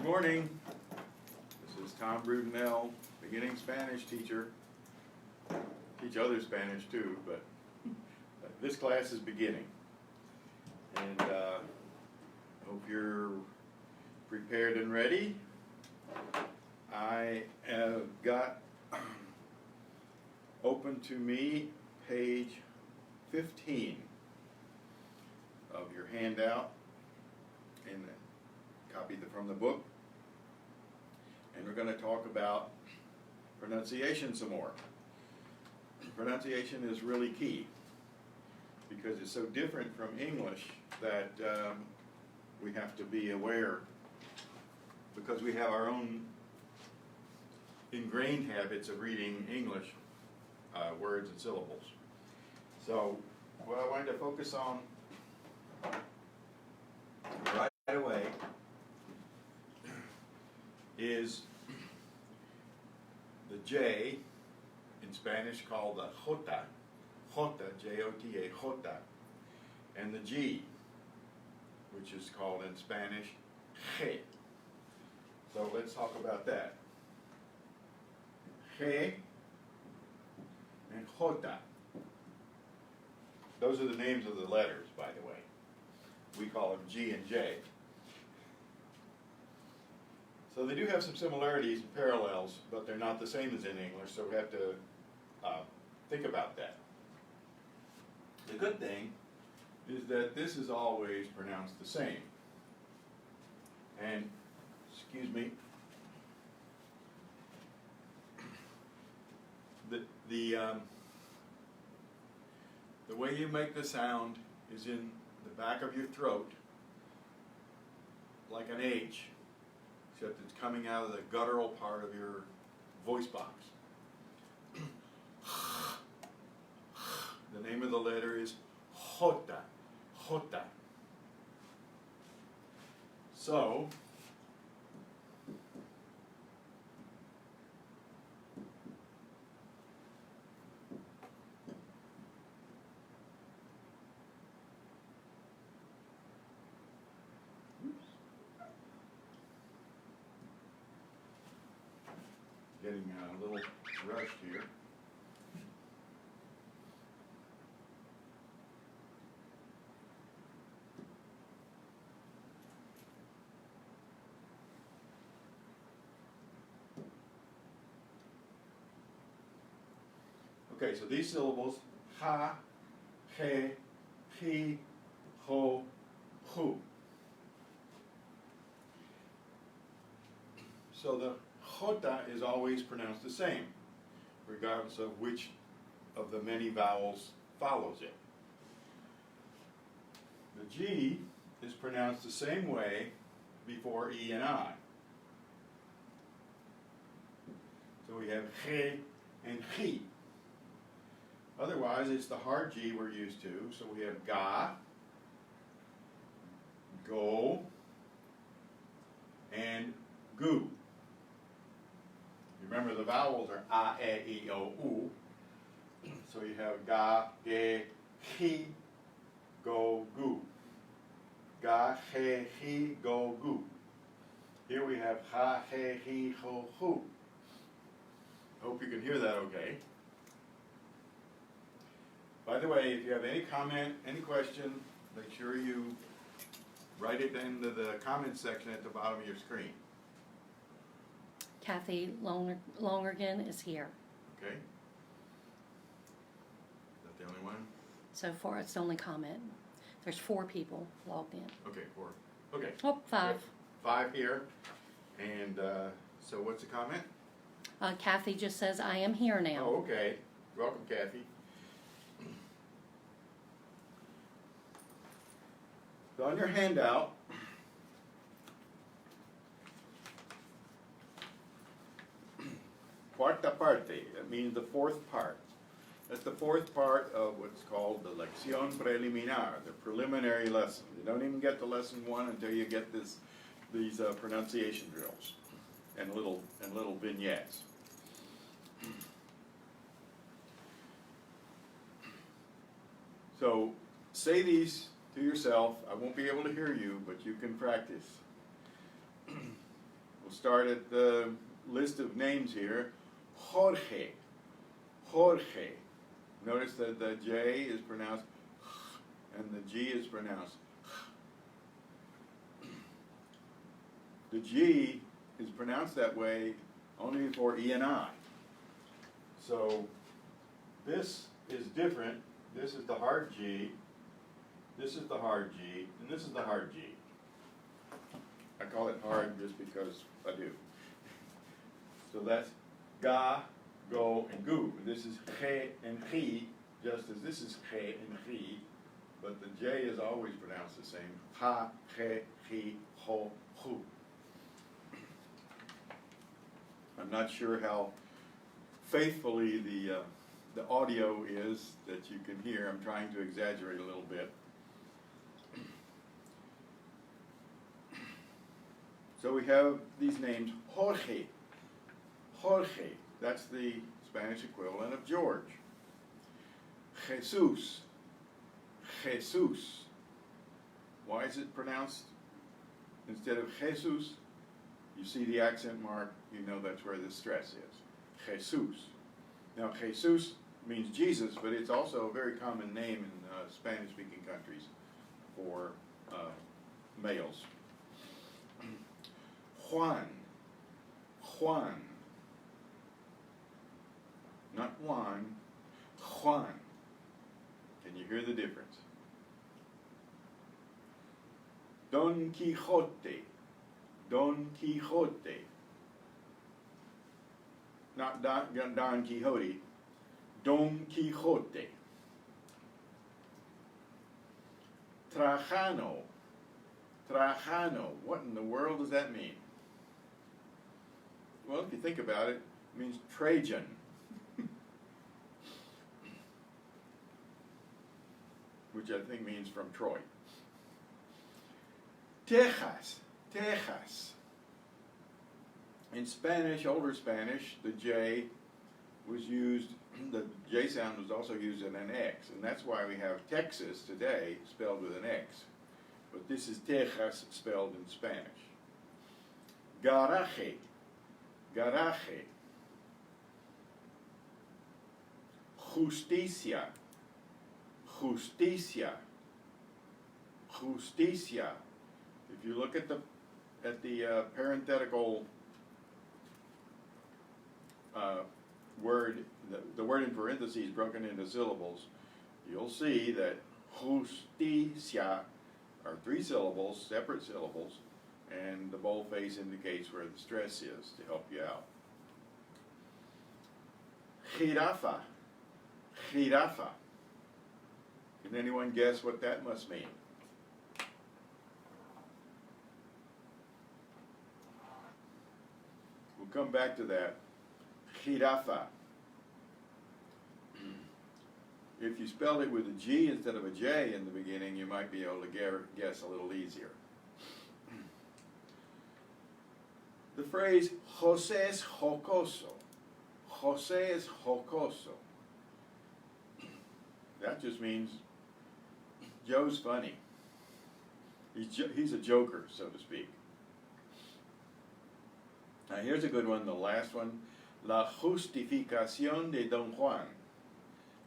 Good morning. This is Tom Brudenell, beginning Spanish teacher. Teach other Spanish too, but this class is beginning. And I hope you're prepared and ready. I have got open to me page 15 of your handout, and copy from the book. And we're going to talk about pronunciation some more. Pronunciation is really key because it's so different from English that we have to be aware, because we have our own ingrained habits of reading English words and syllables. So what I wanted to focus on right away is the J, in Spanish called the jota, jota, J-O-T-A, jota, and the G, which is called in Spanish G. So let's talk about that. G and jota. Those are the names of the letters, by the way. We call them G and J. So they do have some similarities and parallels, but they're not the same as in English, so we have to think about that. The good thing is that this is always pronounced the same. And, excuse me, the way you make the sound is in the back of your throat, like an H, except it's coming out of the guttural part of your voice box. The name of the letter is jota, jota. So, getting a little rushed here. Okay, so these syllables, ha, he, he, ho, hu. So the jota is always pronounced the same, regardless of which of the many vowels follows it. The G is pronounced the same way before E and I. So we have he and he. Otherwise, it's the hard G we're used to. So we have ga, go, and gu. Remember, the vowels are a, e, I, o, u. So you have ga, ge, he, go, gu. Ga, he, go, gu. Here we have ha, he, ho, hu. Hope you can hear that okay. By the way, if you have any comment, any question, make sure you write it into the comment section at the bottom of your screen. Kathy Lonergan is here. Okay? Is that the only one? So far, it's the only comment. There's 4 people logged in. Okay, 4. Okay. Oh, 5. 5 here. And so what's the comment? Kathy just says, I am here now. Oh, okay. Welcome, Kathy. So on your handout, cuarta parte, that means the 4th part. That's the 4th part of what's called the lección preliminar, the preliminary lesson. You don't even get to lesson 1 until you get these pronunciation drills and little vignettes. So say these to yourself. I won't be able to hear you, but you can practice. We'll start at the list of names here. Jorge. Jorge. Notice that the J is pronounced and the G is pronounced. The G is pronounced that way only for E and I. So this is different. This is the hard G. This is the hard G, and this is the hard G. I call it hard just because I do. So that's ga, go, and gu. This is che and chi, just as this is che and chi, but the J is always pronounced the same. Ha, che, chi, ho, hu. I'm not sure how faithfully the audio is that you can hear. I'm trying to exaggerate a little bit. So we have these names, Jorge. Jorge, that's the Spanish equivalent of George. Jesus. Jesus. Why is it pronounced instead of Jesus? You see the accent mark, you know that's where the stress is. Jesus. Now, Jesus means Jesus, but it's also a very common name in Spanish-speaking countries for males. Juan. Juan. Not Juan. Juan. Can you hear the difference? Don Quixote. Don Quixote. Not Don Quixote. Don Quixote. Trajano. Trajano. What in the world does that mean? Well, if you think about it, it means Trajan. Which I think means from Troy. Texas. Texas. In Spanish, older Spanish, the J was used, the J sound was also used in an X, and that's why we have Texas today spelled with an X. But this is Texas spelled in Spanish. Garaje. Garaje. Justicia. Justicia. Justicia. If you look at the parenthetical word, the word in parentheses broken into syllables, you'll see that justicia are 3 syllables, separate syllables, and the boldface indicates where the stress is to help you out. Jirafa. Jirafa. Can anyone guess what that must mean? We'll come back to that. Jirafa. If you spelled it with a G instead of a J in the beginning, you might be able to guess a little easier. The phrase José es jocoso. José es jocoso. That just means Joe's funny. He's a joker, so to speak. Now here's a good one, the last one. La justificación de Don Juan.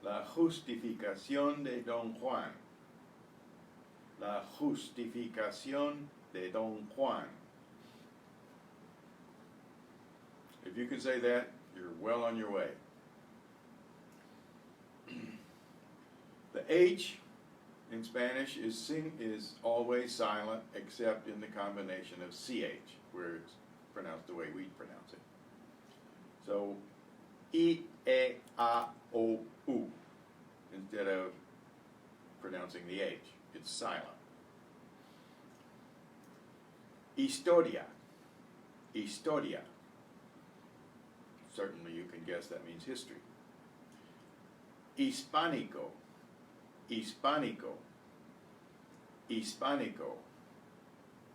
La justificación de Don Juan. La justificación de Don Juan. If you can say that, you're well on your way. The H in Spanish is always silent except in the combination of CH, where it's pronounced the way we pronounce it. So, I, E, A, O, U, instead of pronouncing the H. It's silent. Historia. Historia. Certainly you can guess that means history. Hispánico. Hispánico. Hispánico,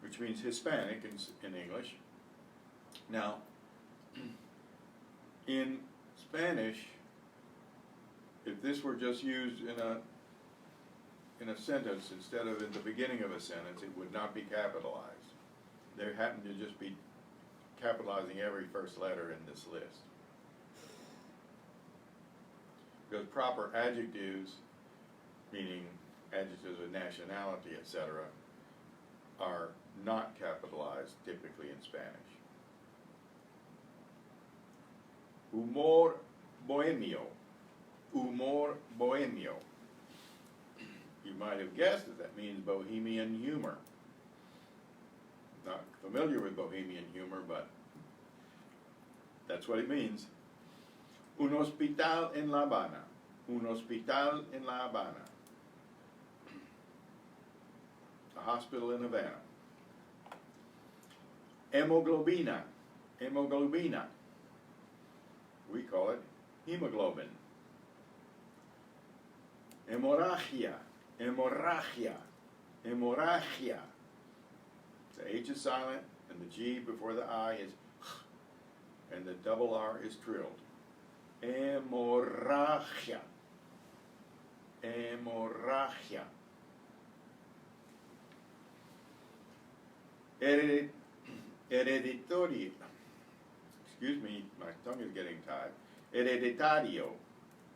which means Hispanic in English. Now, in Spanish, if this were just used in a sentence instead of in the beginning of a sentence, it would not be capitalized. There happened to just be capitalizing every first letter in this list. Because proper adjectives, meaning adjectives of nationality, etc., are not capitalized typically in Spanish. Humor bohemio. Humor bohemio. You might have guessed that means bohemian humor. Not familiar with bohemian humor, but that's what it means. Un hospital en La Habana. Un hospital en La Habana. A hospital in Havana. Hemoglobina. Hemoglobina. We call it hemoglobin. Hemorrhagia. Hemorrhagia. Hemorrhagia. The H is silent and the G before the I is and the double R is trilled. Hemorrhagia. Hemorrhagia. Hereditario. Excuse me, my tongue is getting tied. Hereditario.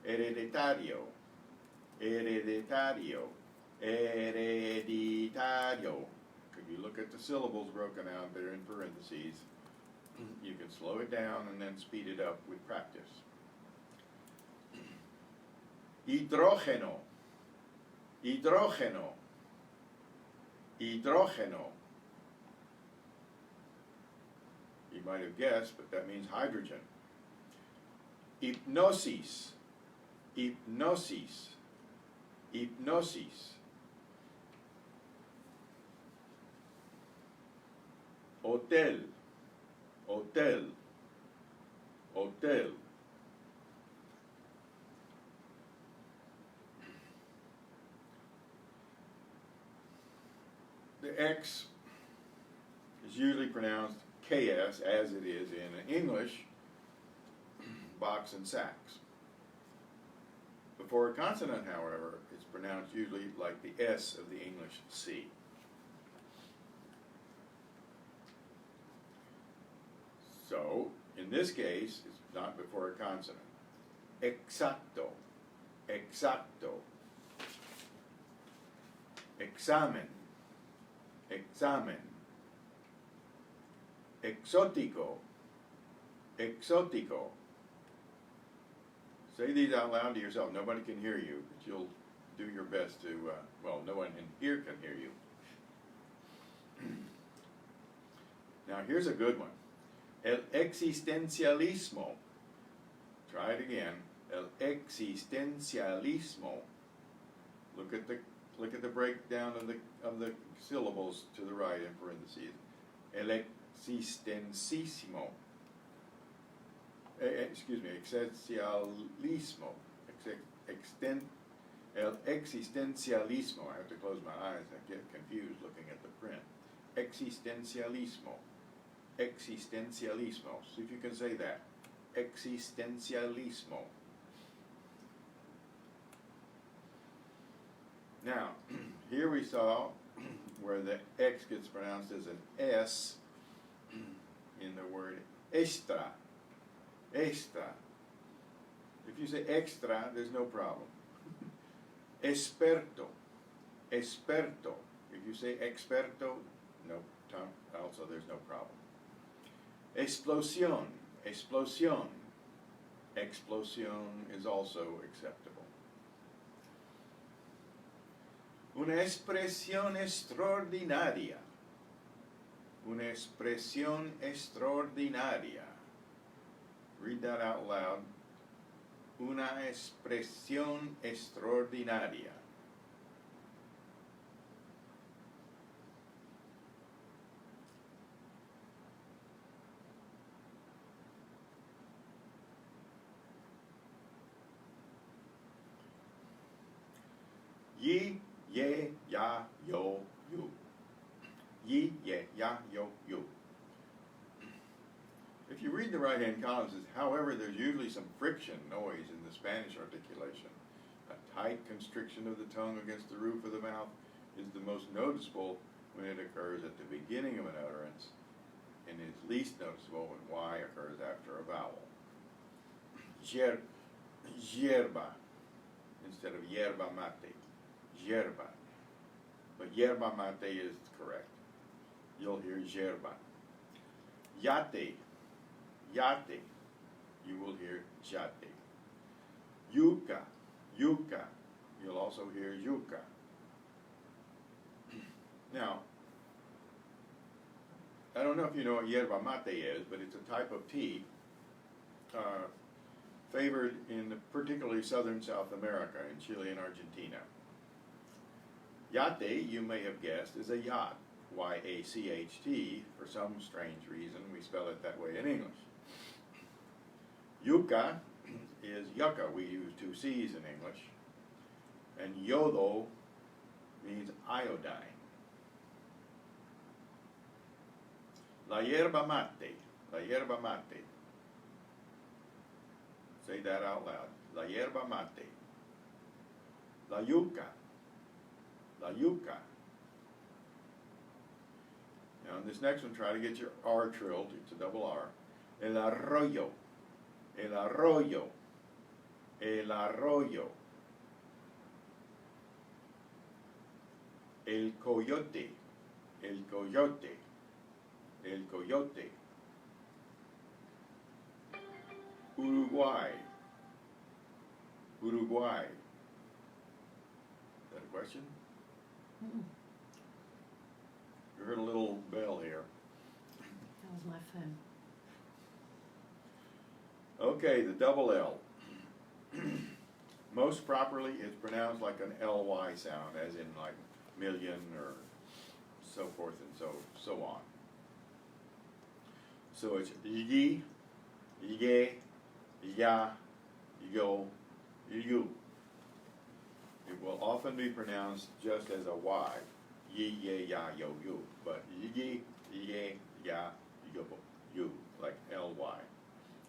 Hereditario. Hereditario. Hereditario. If you look at the syllables broken out there in parentheses, you can slow it down and then speed it up with practice. Hidrógeno. Hidrógeno. Hidrógeno. You might have guessed, but that means hydrogen. Hypnosis. Hypnosis. Hypnosis. Hotel. Hotel. Hotel. The X is usually pronounced KS, as it is in English, box and sax. Before a consonant, however, it's pronounced usually like the S of the English C. So, in this case, it's not before a consonant. Exacto. Exacto. Examen. Examen. Exótico. Exótico. Say these out loud to yourself. Nobody can hear you, but you'll do your best to, well, no one in here can hear you. Now here's a good one. El existencialismo. Try it again. El existencialismo. Look at the breakdown of the syllables to the right in parentheses. El existencismo. Excuse me, existencialismo. El existencialismo. I have to close my eyes. I get confused looking at the print. Existencialismo. Existencialismo. See if you can say that. Existencialismo. Now, here we saw where the X gets pronounced as an S in the word extra. Extra. If you say extra, there's no problem. Experto. Experto. If you say experto, no, also there's no problem. Explosión. Explosión. Explosión is also acceptable. Una expresión extraordinaria. Una expresión extraordinaria. Read that out loud. Una expresión extraordinaria. Yi, ye, ya, yo, you. Yi, ye, ya, yo, you. If you read the right-hand columns, however, there's usually some friction noise in the Spanish articulation. A tight constriction of the tongue against the roof of the mouth is the most noticeable when it occurs at the beginning of an utterance in and is least noticeable when Y occurs after a vowel. Yerba, instead of yerba mate, yerba. But yerba mate is correct. You'll hear yerba. Yate, yate, you will hear yate. Yuca, yuca, you'll also hear yuca. Now, I don't know if you know what yerba mate is, but it's a type of tea favored in particularly southern South America, in Chile and Argentina. Yate, you may have guessed, is a yacht, Y-A-C-H-T. For some strange reason, we spell it that way in English. Yuca is yucca. We use two C's in English. And yodo means iodine. La yerba mate, la yerba mate. Say that out loud. La yerba mate. La yuca. La yuca. Now in this next one, try to get your R trilled. It's a double R. El arroyo. El arroyo. El arroyo. El coyote. El coyote. El coyote. Uruguay. Uruguay. Is that a question? Mm-mm. You heard a little bell here. That was my phone. Okay, the double L. Most properly, it's pronounced like an LY sound, as in like million or so forth and so on. So it's yi, ye, ya, yo, you. It will often be pronounced just as a Y, yi, ye, ya, yo, you. But yi, ye, ya, yo, you, like LY,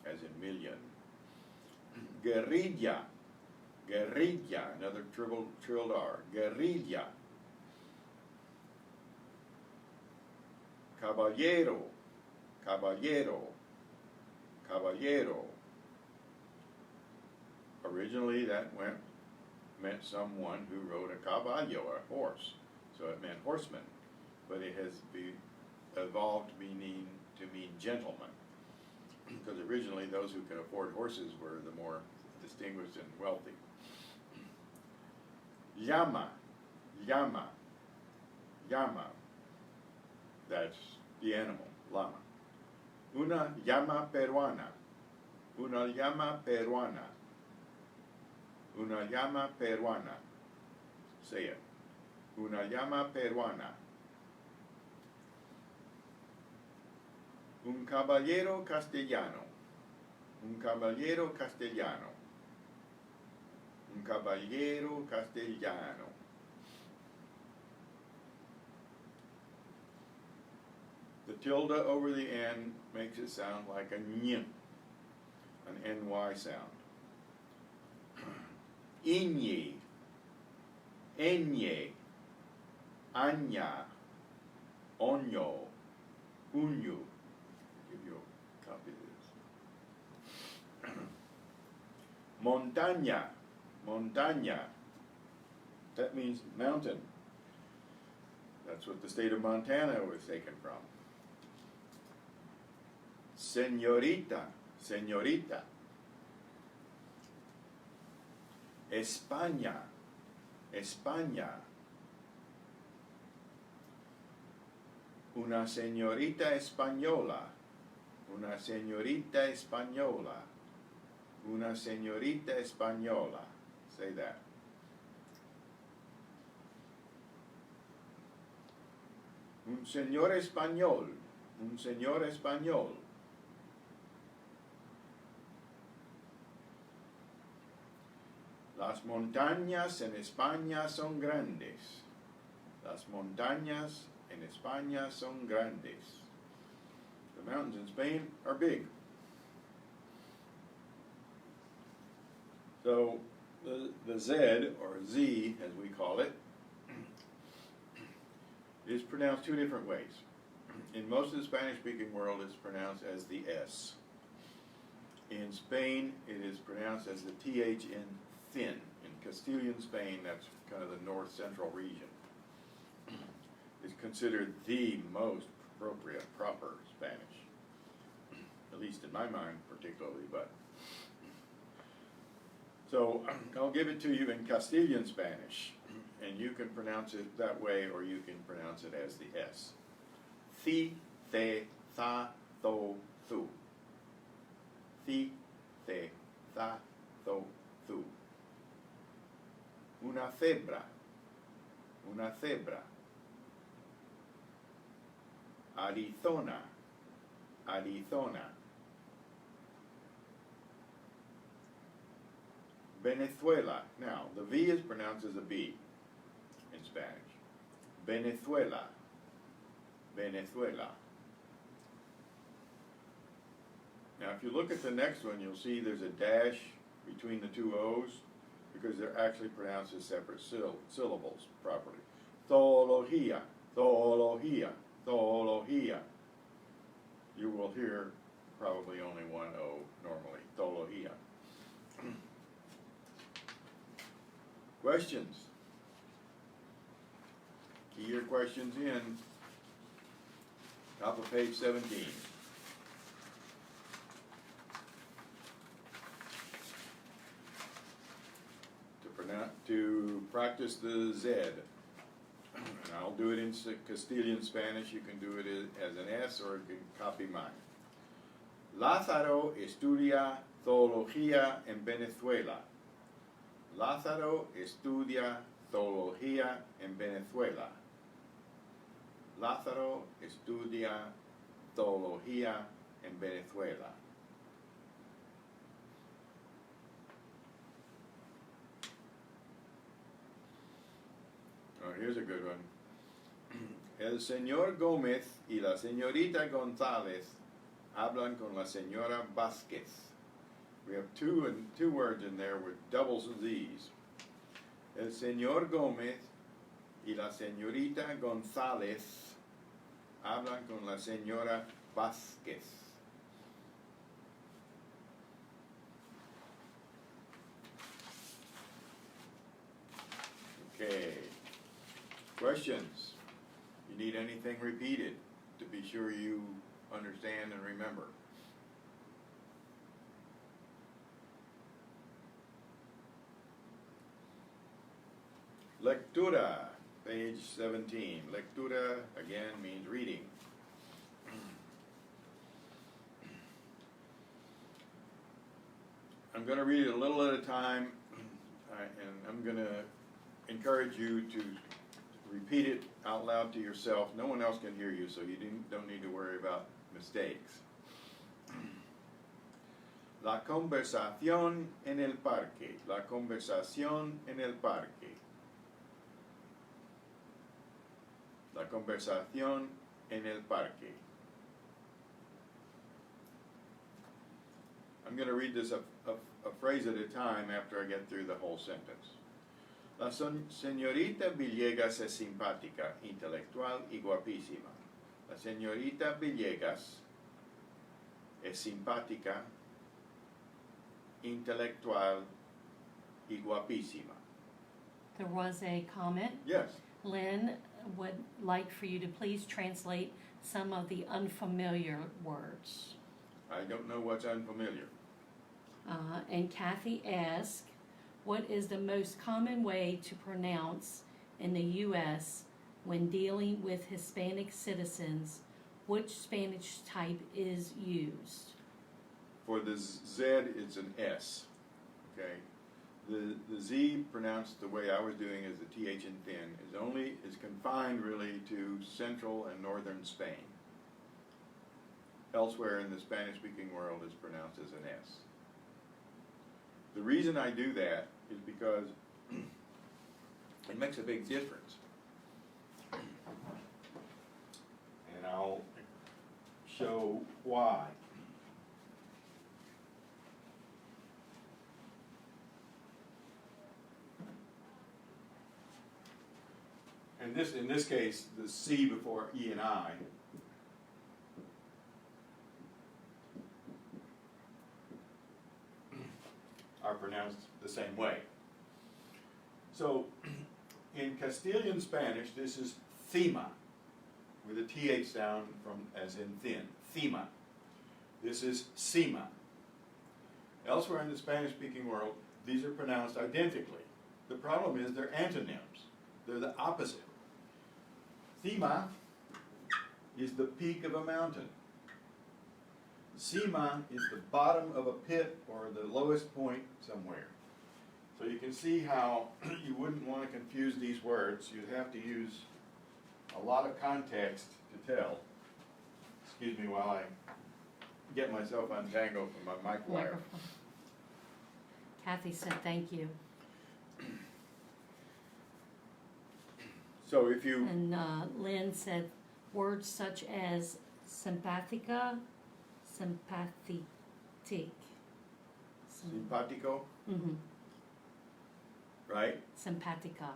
as in million. Guerrilla, guerrilla, another trilled R, guerrilla. Caballero, caballero, caballero. Originally that meant someone who rode a caballo, a horse. So it meant horseman, but it has evolved to mean gentleman. Because originally those who could afford horses were the more distinguished and wealthy. Llama, llama, llama. That's the animal, llama. Una llama peruana. Una llama peruana. Una llama peruana. Say it. Una llama peruana. Un caballero castellano. Un caballero castellano. Un caballero castellano. The tilde over the N makes it sound like a ny, an NY sound. Iñe, Enye, Aña, Oño, Uñu. Give you a copy of this. Montaña, montaña. That means mountain. That's what the state of Montana was taken from. Señorita, señorita. España, España. Una señorita española, una señorita española, una señorita española. Say that. Un señor español, un señor español. Las montañas en España son grandes. Las montañas en España son grandes. The mountains in Spain are big. So the Z, or Z as we call it, is pronounced two different ways. In most of the Spanish-speaking world, it's pronounced as the S. In Spain, it is pronounced as the TH in thin. In Castilian Spain, that's kind of the north-central region. It's considered the most appropriate, proper Spanish. At least in my mind, particularly, but. So, I'll give it to you in Castilian Spanish, and you can pronounce it that way, or you can pronounce it as the S. Thi, the, tha, tho, thu. Thi, the, tha, tho, thu. Una cebra. Una cebra. Arizona. Arizona. Venezuela. Now, the V is pronounced as a B in Spanish. Venezuela. Venezuela. Now, if you look at the next one, you'll see there's a dash between the two O's because they're actually pronounced as separate syllables properly. Zoología, zoología, zoología. You will hear probably only one O normally, zoología. Questions? Key your questions in. Top of page 17. To practice the Z. And I'll do it in Castilian Spanish. You can do it as an S or you can copy mine. Lázaro estudia zoología en Venezuela. Lázaro estudia zoología en Venezuela. Lázaro estudia zoología en Venezuela. Oh, here's a good one. El señor Gómez y la señorita González hablan con la señora Vázquez. We have two words in there with double Z's. El señor Gómez y la señorita González hablan con la señora Vázquez. Okay. Questions? You need anything repeated to be sure you understand and remember? Lectura, page 17. Lectura, again, means reading. I'm going to read it a little at a time, and I'm going to encourage you to repeat it out loud to yourself. No one else can hear you, so you don't need to worry about mistakes. La conversación en el parque. La conversación en el parque. La conversación en el parque. I'm going to read this a phrase at a time after I get through the whole sentence. La señorita Villegas es simpática, intelectual y guapísima. La señorita Villegas es simpática, intelectual y guapísima. There was a comment. Yes. Lynn would like for you to please translate some of the unfamiliar words. I don't know what's unfamiliar. And Kathy asked, what is the most common way to pronounce in the U.S. when dealing with Hispanic citizens? Which Spanish type is used? For the Z, it's an S. Okay. The Z pronounced the way I was doing as the TH in thin is confined really to central and northern Spain. Elsewhere in the Spanish-speaking world is pronounced as an S. The reason I do that is because it makes a big difference. And I'll show why. And in this case, the C before E and I pronounced the same way. So, in Castilian Spanish, this is thema, with a th sound from as in thin, thema. This is cima. Elsewhere in the Spanish-speaking world, these are pronounced identically. The problem is they're antonyms. They're the opposite. Thema is the peak of a mountain. Cima is the bottom of a pit or the lowest point somewhere. So you can see how you wouldn't want to confuse these words. You'd have to use a lot of context to tell. Excuse me while I get myself untangled from my mic wire. Microphone. Kathy said thank you. So if you, And Lynn said words such as simpatica, sympathetic. simpatico, Mm-hmm. right? Simpatica.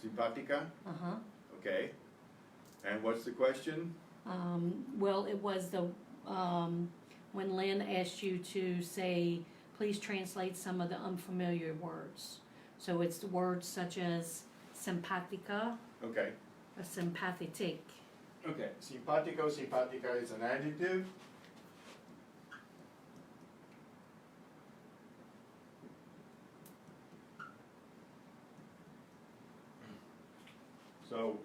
Simpatica, Uh-huh. okay. And what's the question? Well, it was the, when Lynn asked you to say, please translate some of the unfamiliar words. So it's the words such as simpatica, Okay. sympathetic. Okay, simpatico, simpatica is an adjective. So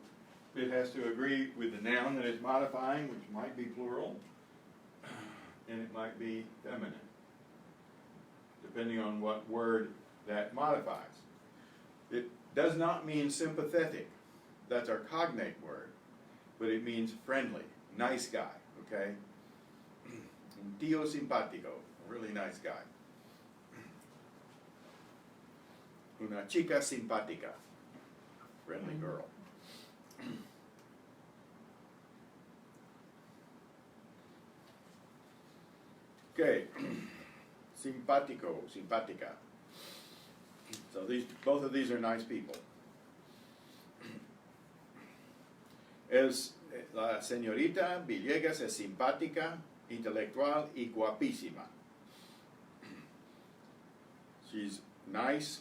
it has to agree with the noun that it's modifying, which might be plural, and it might be feminine, depending on what word that modifies. It does not mean sympathetic. That's our cognate word. But it means friendly, nice guy, okay? Un tío simpático, a really nice guy. Una chica simpática, friendly girl. Okay, simpático, simpática. So both of these are nice people. La señorita Villegas es simpática, intelectual y guapísima. She's nice,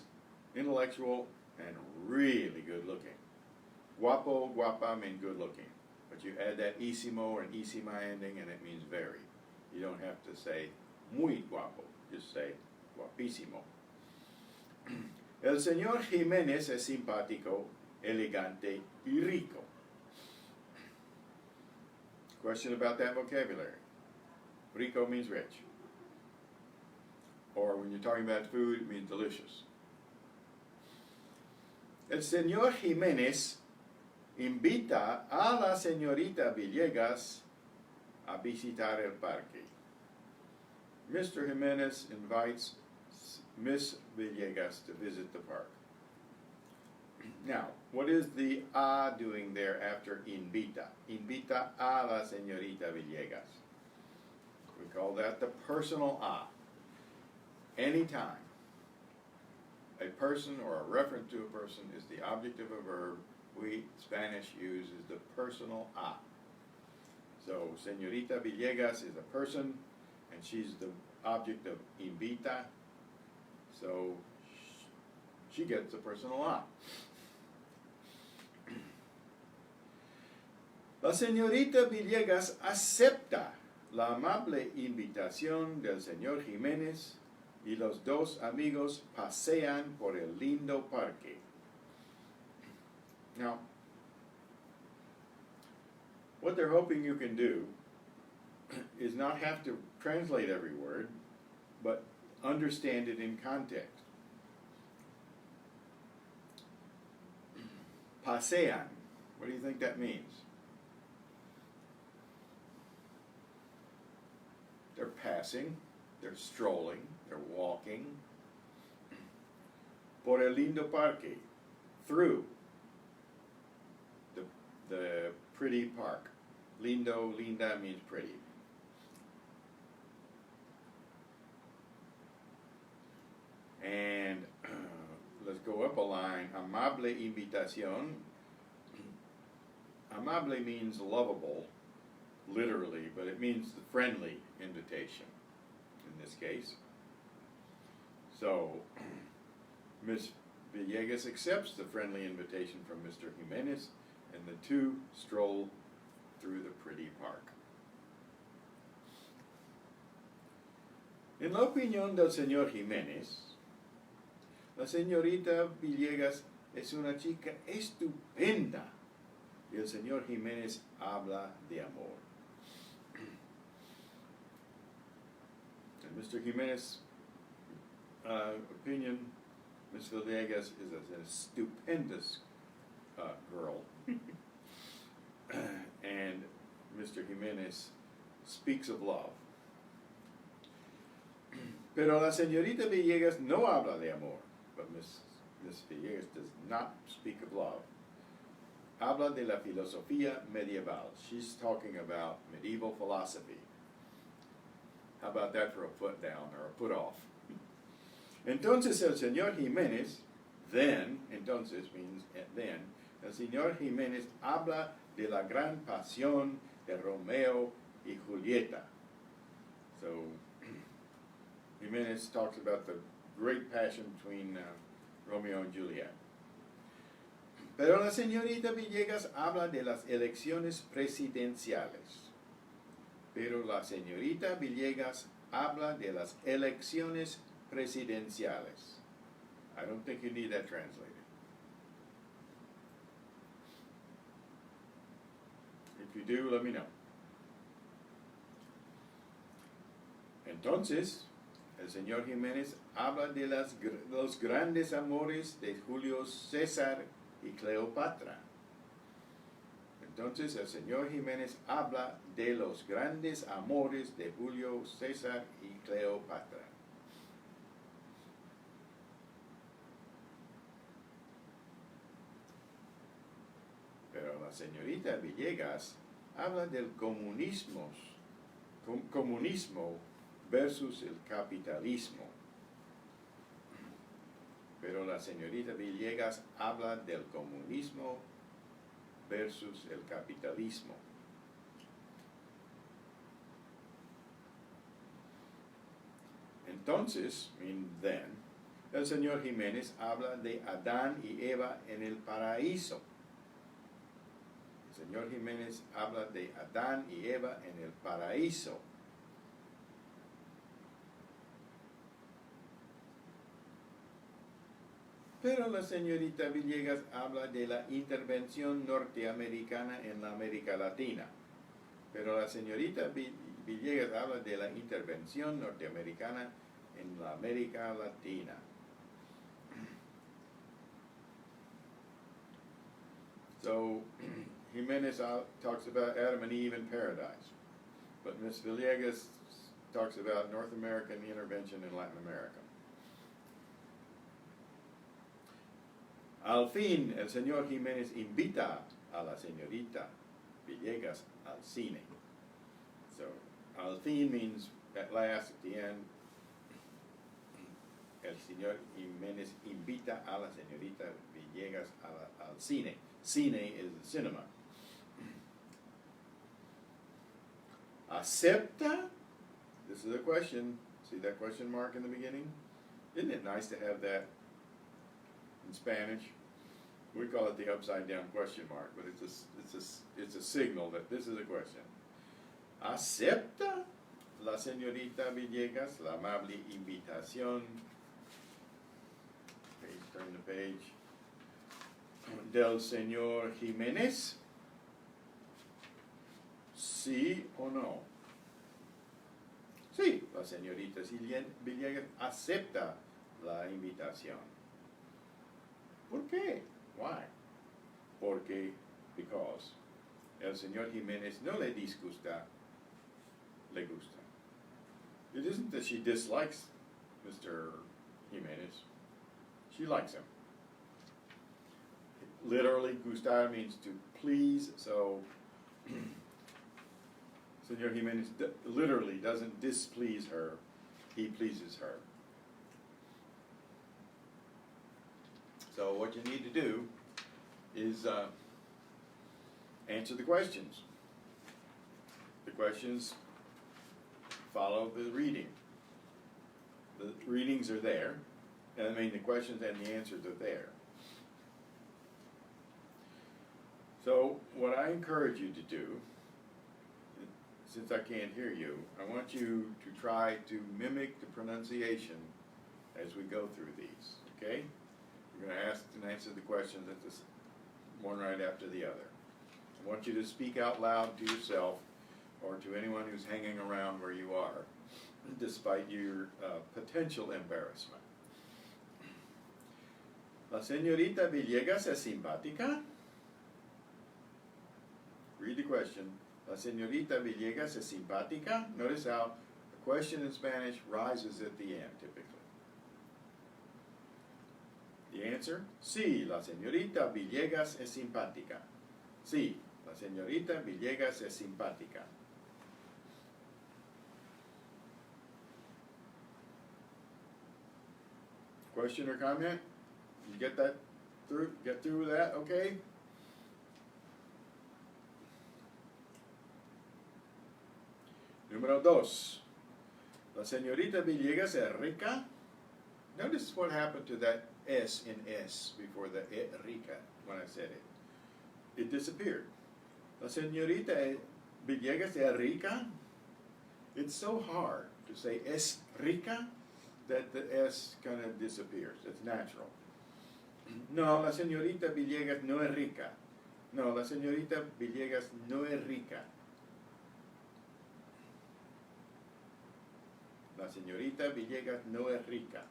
intellectual, and really good looking. Guapo, guapa mean good looking. But you add that ísimo or an ísima ending and it means very. You don't have to say muy guapo, just say guapísimo. El señor Jiménez es simpático, elegante y rico. Question about that vocabulary. Rico means rich. Or when you're talking about food, it means delicious. El señor Jiménez invita a la señorita Villegas a visitar el parque. Mr. Jimenez invites Miss Villegas to visit the park. Now, what is the a doing there after invita? Invita a la señorita Villegas. We call that the personal a. Anytime a person or a reference to a person is the object of a verb, we Spanish uses the personal a. So, señorita Villegas is a person, and she's the object of invita, so she gets a personal a. La señorita Villegas acepta la amable invitación del señor Jiménez y los dos amigos pasean por el lindo parque. Now, what they're hoping you can do is not have to translate every word, but understand it in context. Pasean, what do you think that means? They're passing, they're strolling, they're walking. Por el lindo parque, through the pretty park. Lindo, linda means pretty. And let's go up a line. Amable invitación. Amable means lovable, literally, but it means the friendly invitation in this case. So, Miss Villegas accepts the friendly invitation from Mr. Jimenez, and the two stroll through the pretty park. En la opinión del señor Jimenez, la señorita Villegas es una chica estupenda y el señor Jimenez habla de amor. And Mr. Jimenez' opinion, Ms. Villegas is a stupendous girl. And Mr. Jimenez speaks of love. Pero la señorita Villegas no habla de amor, but Miss Villegas does not speak of love. Habla de la filosofía medieval. She's talking about medieval philosophy. How about that for a put down or a put off? Entonces el señor Jimenez, entonces means then, el señor Jimenez habla de la gran pasión de Romeo y Julieta. So, Jimenez talks about the great passion between Romeo and Juliet. Pero la señorita Villegas habla de las elecciones presidenciales. Pero la señorita Villegas habla de las elecciones presidenciales. I don't think you need that translated. If you do, let me know. Entonces, el señor Jimenez habla de los grandes amores de Julio César y Cleopatra. Entonces el señor Jimenez habla de los grandes amores de Julio César y Cleopatra. Pero la señorita Villegas habla del comunismo versus el capitalismo. Pero la señorita Villegas habla del comunismo versus el capitalismo. Entonces, then, el señor Jimenez habla de Adán y Eva en el paraíso. El señor Jimenez habla de Adán y Eva en el paraíso. Pero la señorita Villegas habla de la intervención norteamericana en la América Latina. Pero la señorita Villegas habla de la intervención norteamericana en la América Latina. So, Jimenez talks about Adam and Eve in paradise. But Ms. Villegas talks about North American intervention in Latin America. Al fin, el señor Jimenez invita a la señorita Villegas al cine. So, al fin means at last, at the end. El señor Jimenez invita a la señorita Villegas al cine. Cine is the cinema. ¿Acepta? This is a question. See that question mark in the beginning? Isn't it nice to have that in Spanish? We call it the upside down question mark, but it's a signal that this is a question. ¿Acepta la señorita Villegas la amable invitación? Turn the page. Del señor Jimenez? ¿Sí o no? Sí, la señorita Villegas acepta la invitación. ¿Por qué? Why? Because el señor Jimenez no le disgusta, le gusta. It isn't that she dislikes Mr. Jimenez. She likes him. Literally, gustar means to please, so Senor Jimenez literally doesn't displease her, he pleases her. So what you need to do is answer the questions. The questions follow the reading. The readings are there. I mean, the questions and the answers are there. So what I encourage you to do, since I can't hear you, I want you to try to mimic the pronunciation as we go through these, okay? You're going to ask and answer the questions at this one right after the other. I want you to speak out loud to yourself or to anyone who's hanging around where you are, despite your potential embarrassment. La señorita Villegas es simpática? Read the question. La señorita Villegas es simpática? Notice how the question in Spanish rises at the end, typically. The answer? Sí, la señorita Villegas es simpática. Sí, la señorita Villegas es simpática. Question or comment? You get that through? Get through with that? Okay? Número 2. La señorita Villegas es rica? Notice what happened to that S in S before the rica when I said it. It disappeared. La señorita Villegas es rica? It's so hard to say es rica that the S kind of disappears. It's natural. No, la señorita Villegas no es rica. No, la señorita Villegas no es rica. La señorita Villegas no es rica.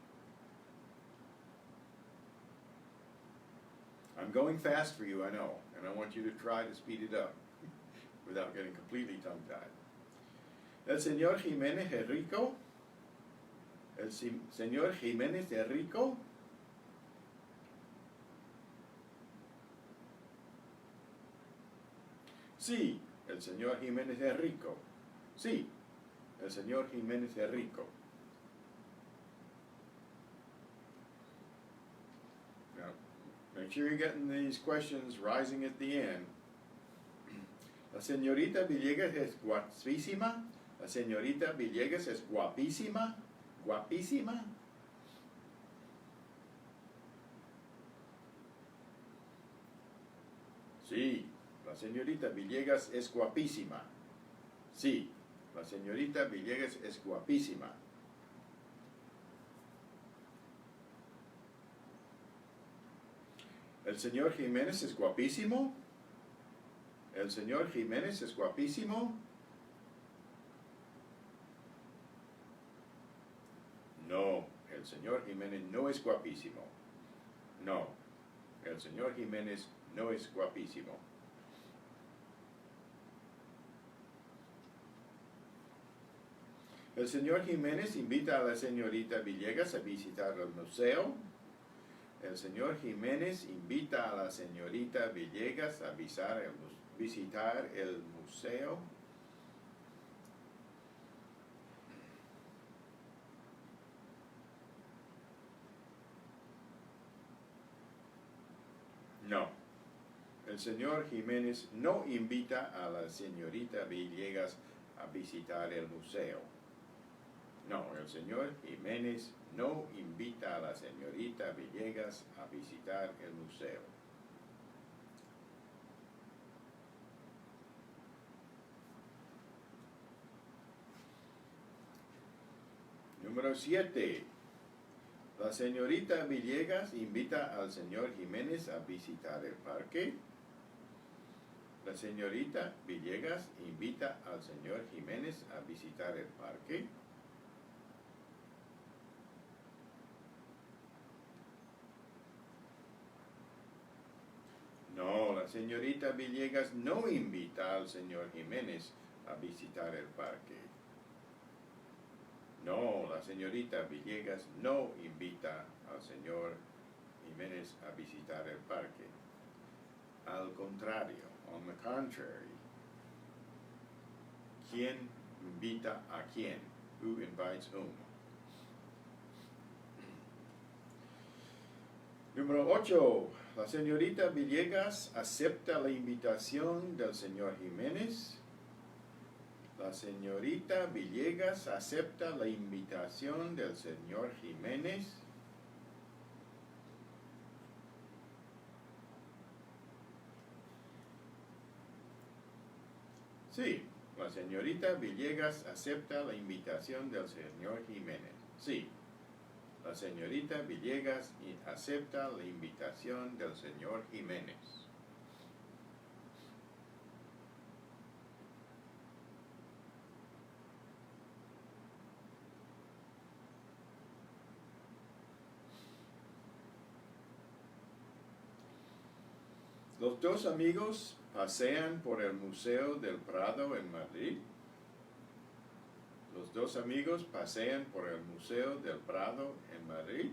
I'm going fast for you, I know, and I want you to try to speed it up without getting completely tongue-tied. El señor Jiménez es rico? El señor Jiménez es rico? Sí, el señor Jiménez es rico. Sí, el señor Jiménez es rico. Now, make sure you're getting these questions rising at the end. La señorita Villegas es guapísima. La señorita Villegas es guapísima. Guapísima. Sí, la señorita Villegas es guapísima. Sí, la señorita Villegas es guapísima. ¿El señor Jiménez es guapísimo? ¿El señor Jiménez es guapísimo? No, el señor Jiménez no es guapísimo. No, el señor Jiménez no es guapísimo. El señor Jiménez invita a la señorita Villegas a visitar el museo. El señor Jiménez invita a la señorita Villegas a visitar el museo. No. El señor Jiménez no invita a la señorita Villegas a visitar el museo. No, el señor Jiménez no invita a la señorita Villegas a visitar el museo. Número 7. La señorita Villegas invita al señor Jiménez a visitar el parque. La señorita Villegas invita al señor Jiménez a visitar el parque. No, la señorita Villegas no invita al señor Jiménez a visitar el parque. No, la señorita Villegas no invita al señor Jiménez a visitar el parque. Al contrario, on the contrary. ¿Quién invita a quién? Who invites whom? Número 8. La señorita Villegas acepta la invitación del señor Jiménez. La señorita Villegas acepta la invitación del señor Jiménez. señorita Villegas acepta la invitación del señor Jiménez. Sí, la señorita Villegas acepta la invitación del señor Jiménez. Los dos amigos pasean por el Museo del Prado en Madrid. Los dos amigos pasean por el Museo del Prado en Madrid.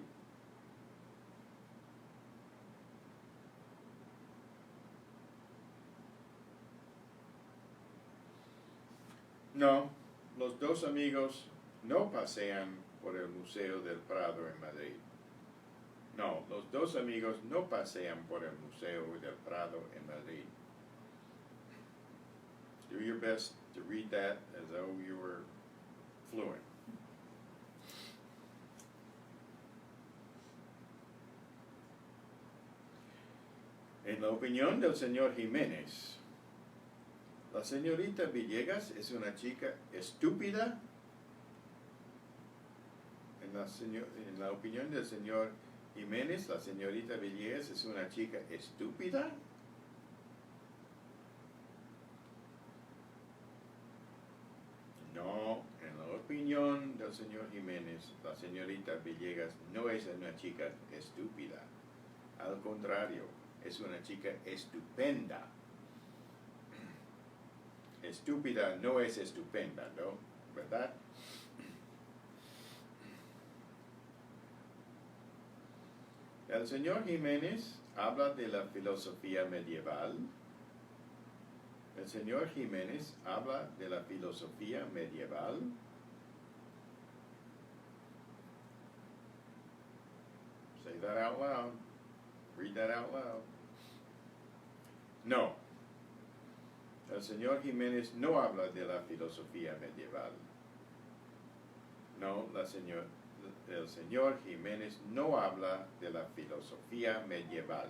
No, los dos amigos no pasean por el Museo del Prado en Madrid. No, los dos amigos no pasean por el Museo del Prado en Madrid. Do your best to read that as though you were fluent. En la opinión del señor Jiménez, la señorita Villegas es una chica estúpida. En la opinión del señor Jiménez, la señorita Villegas es una chica estúpida. No, en la opinión del señor Jiménez, la señorita Villegas no es una chica estúpida. Al contrario, es una chica estupenda. Estúpida no es estupenda, ¿no? ¿Verdad? El señor Jiménez habla de la filosofía medieval. El señor Jiménez habla de la filosofía medieval. Say that out loud. Read that out loud. No. El señor Jiménez no habla de la filosofía medieval. No, el señor Jiménez no habla de la filosofía medieval.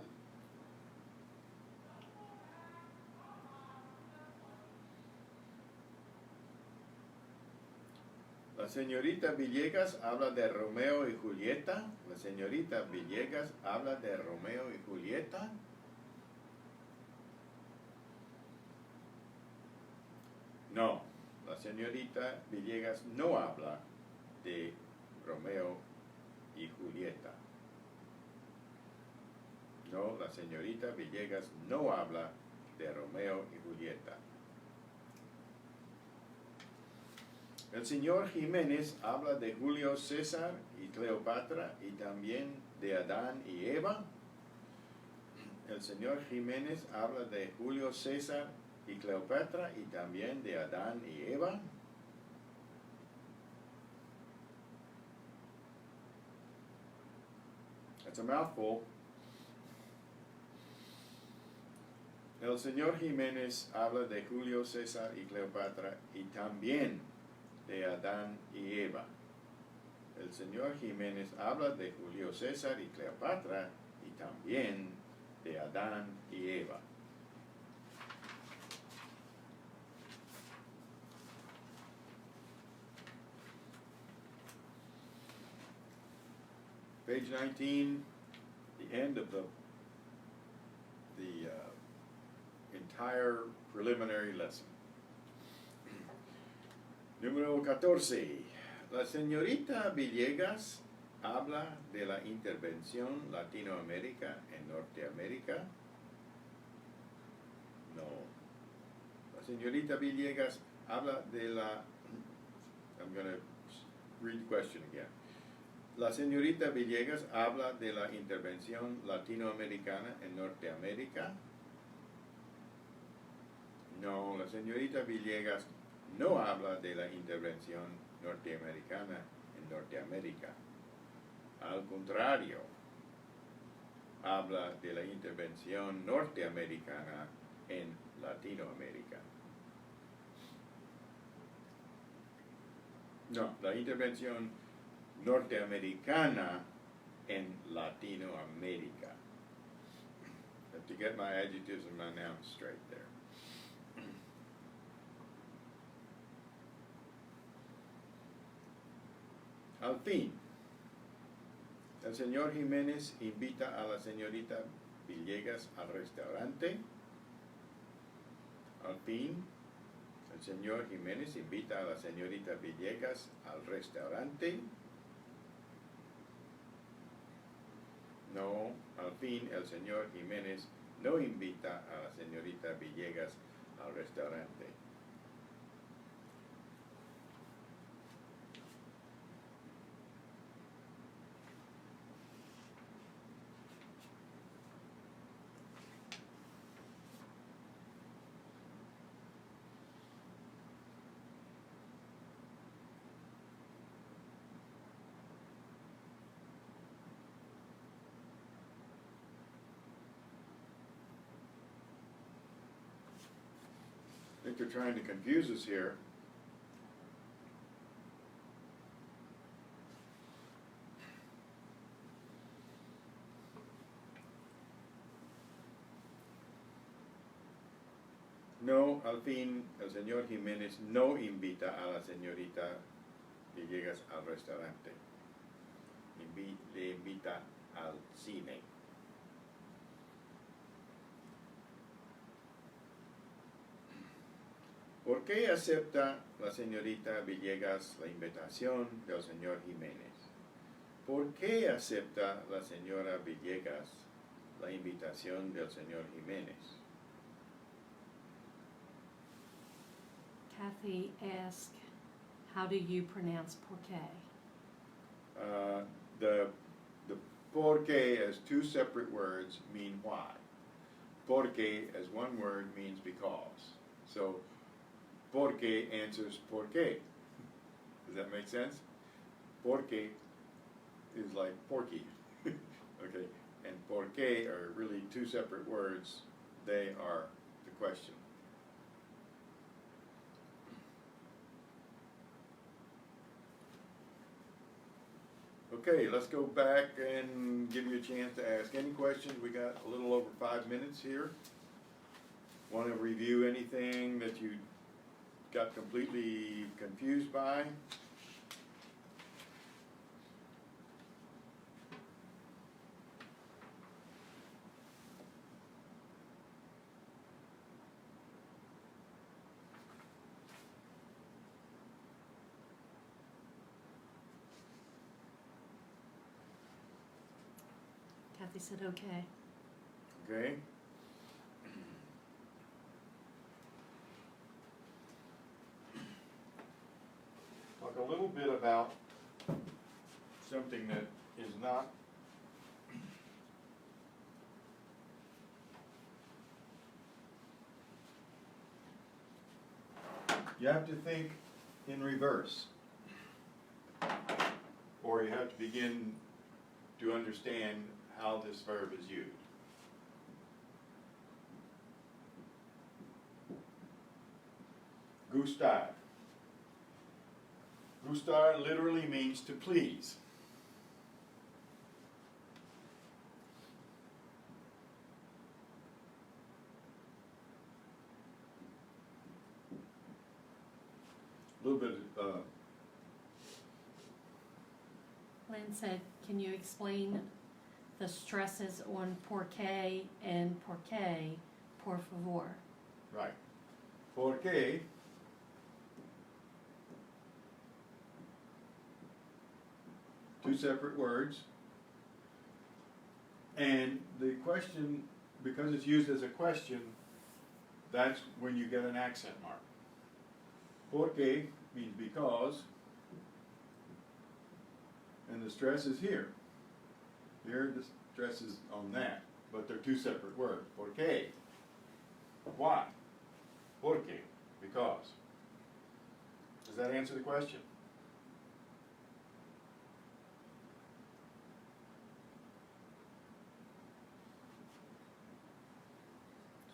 La señorita Villegas habla de Romeo y Julieta. La señorita Villegas habla de Romeo y Julieta. No, la señorita Villegas no habla de Romeo y Julieta. No, la señorita Villegas no habla de Romeo y Julieta. El señor Jiménez habla de Julio César y Cleopatra y también de Adán y Eva. El señor Jiménez habla de Julio César y Cleopatra y también de Adán y Eva. That's a mouthful. El señor Jiménez habla de Julio César y Cleopatra y también de Adán y Eva. El señor Jiménez habla de Julio César y Cleopatra y también de Adán y Eva. Page 19, the end of the entire preliminary lesson. Número 14. La señorita Villegas habla de la intervención Latinoamérica en Norteamérica. No. La señorita Villegas habla de la... I'm going to read the question again. La señorita Villegas habla de la intervención latinoamericana en Norteamérica. No, la señorita Villegas no habla de la intervención norteamericana en Norteamérica. Al contrario, habla de la intervención norteamericana en Latinoamérica. No, la intervención norteamericana en Latinoamérica. I have to get my adjectives and my nouns straight there. Al fin, el señor Jiménez invita a la señorita Villegas al restaurante. Al fin, el señor Jiménez invita a la señorita Villegas al restaurante. No, al fin el señor Jiménez no invita a la señorita Villegas al restaurante. I think they're trying to confuse us here. No, al fin, el señor Jiménez no invita a la señorita Villegas al restaurante. Le invita al cine. ¿Por qué acepta la señorita Villegas la invitación del señor Jiménez? ¿Por qué acepta la señora Villegas la invitación del señor Jiménez? Kathy asked, how do you pronounce porque? The porque as two separate words mean why. Porque as one word means because. So, porque answers porque. Does that make sense? Porque is like porky. Okay, and porque are really two separate words. They are the question. Okay, let's go back and give you a chance to ask any questions. We got a little over 5 minutes here. Want to review anything that you got completely confused by? Kathy said, okay. Okay. Talk a little bit about something that is not you have to think in reverse, or you have to begin to understand how this verb is used. Gustar. Gustar literally means to please. A little bit Lynn said, can you explain the stresses on porque and porque, por favor? right. Porque two separate words, and the question, because it's used as a question, that's when you get an accent mark. Porque means because, and the stress is here. Here the stress is on that, but they're two separate words. Porque. Why? Porque. Because. Does that answer the question?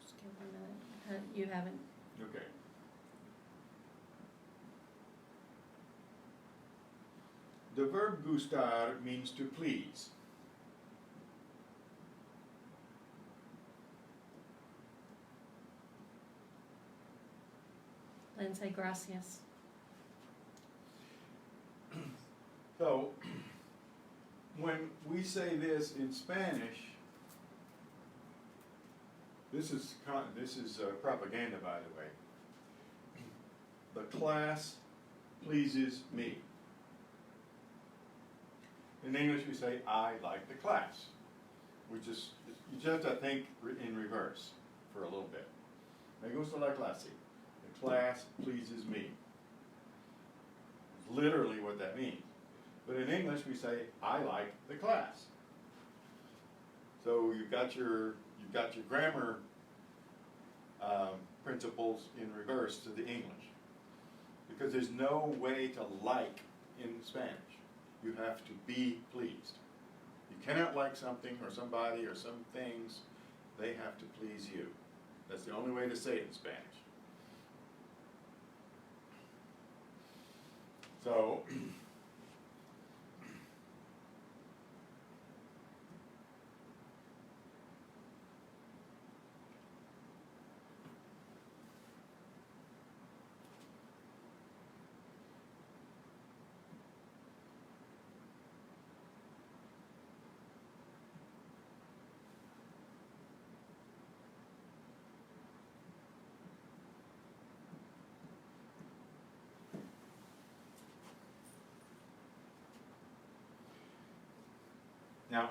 Just give her a minute. You haven't. Okay. The verb gustar means to please. Lynn say gracias. So, when we say this in Spanish, this is propaganda, by the way. The class pleases me. In English, we say, I like the class. You just have to think in reverse for a little bit. Me gusta la clase. The class pleases me. It's literally what that means. But in English, we say, I like the class. So you've got your grammar principles in reverse to the English. Because there's no way to like in Spanish. You have to be pleased. You cannot like something or somebody or some things. They have to please you. That's the only way to say it in Spanish. So, now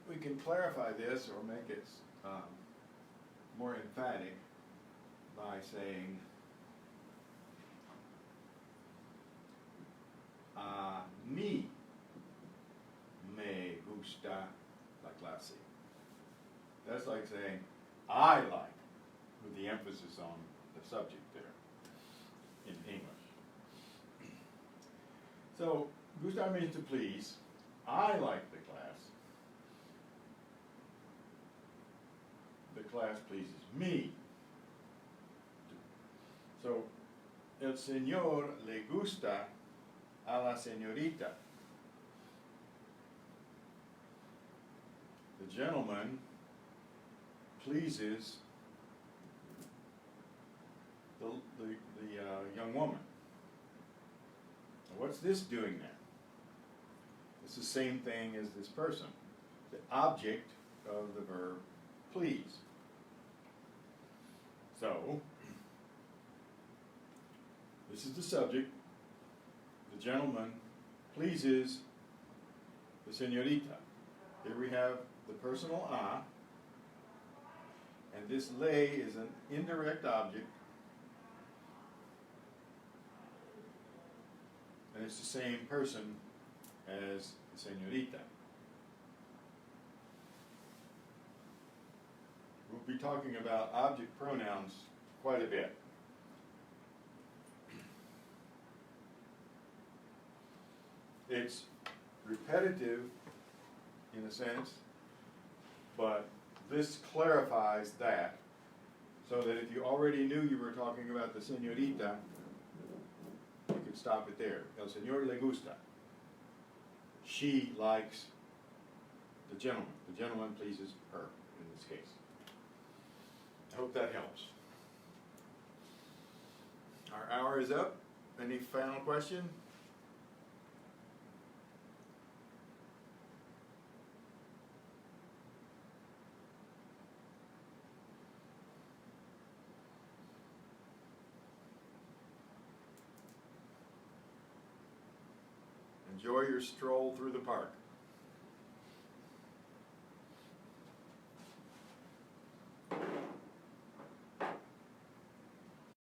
we can clarify this or make it more emphatic by saying a mí me gusta la clase. That's like saying I like, with the emphasis on the subject there in English. So gusta means to please. I like the class. The class pleases me. So, el señor le gusta a la señorita. The gentleman pleases the young woman. Now, what's this doing there? It's the same thing as this person, the object of the verb please. So, this is the subject. The gentleman pleases the señorita. Here we have the personal a, and this le is an indirect object, and it's the same person as the señorita. We'll be talking about object pronouns quite a bit. It's repetitive in a sense, but this clarifies that, so that if you already knew you were talking about the señorita, you could stop it there. El señor le gusta. She likes the gentleman. The gentleman pleases her in this case. I hope that helps. Our hour is up. Any final question? Enjoy your stroll through the park.